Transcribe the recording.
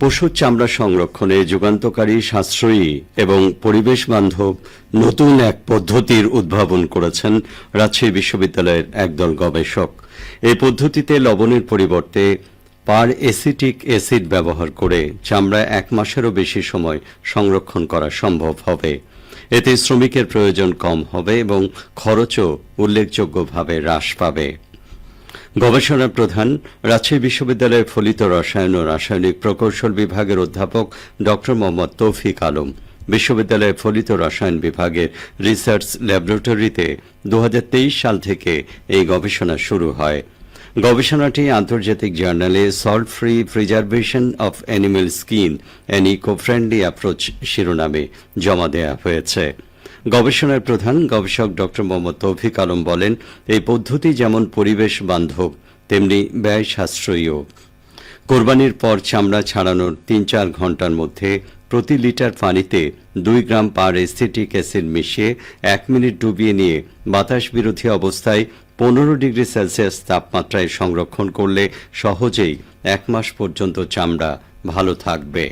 পশুর চামড়া সংরক্ষণে যুগান্তকারী, সাশ্রয়ী এবং পরিবেশ বান্ধব নতুন এক পদ্ধতির উদ্ভাবন করেছেন রাজশাহী বিশ্ববিদ্যালয়ের একদল গবেষক। এই পদ্ধতিতে লবণের পরিবর্তে পারএসিটিক অ্যাসিড ব্যবহার করে চামড়া 1 মাসেরও বেশি সময় সংরক্ষণ করা সম্ভব হবে। এতে শ্রমিকের প্রয়োজন কম হবে এবং খরচও উল্লেখযোগ্যভাবে হ্রাস পাবে। গবেষণা প্রধান রাজশাহী বিশ্ববিদ্যালয়ের ফলিত রসায়ন ও রাসায়নিক প্রকৌশল বিভাগের অধ্যাপক ড মোহাম্মদ তৌফিক আলম বিশ্ববিদ্যালয়ের ফলিত রসায়ন বিভাগের রিসার্চ ল্যাবরেটরিতে 2023 সাল থেকে এই গবেষণা শুরু হয়। গবেষণাটি আন্তর্জাতিক জার্নালে salt free preservation of animal skin and eco friendly approach শিরোনামে জমা দেওয়া হয়েছে। গবেষণার প্রধান গবেষক ড মোহাম্মদ তৌফিক আলম বলেন, এই পদ্ধতি যেমন পরিবেশ বান্ধব তেমনি ব্যয় সাশ্রয়ীও। কোরবানির পর চামড়া ছাড়ানোর 3-4 ঘণ্টার মধ্যে প্রতি লিটার পানিতে 2 গ্রাম পারএসিটিক অ্যাসিড মিশিয়ে 1 মিনিট ডুবিয়ে নিয়ে বাতাস বিরোধী অবস্থায় 15 ডিগ্রি সেলসিয়াস তাপমাত্রায় সংরক্ষণ করলে সহজেই 1 মাস পর্যন্ত চামড়া ভালো থাকবে।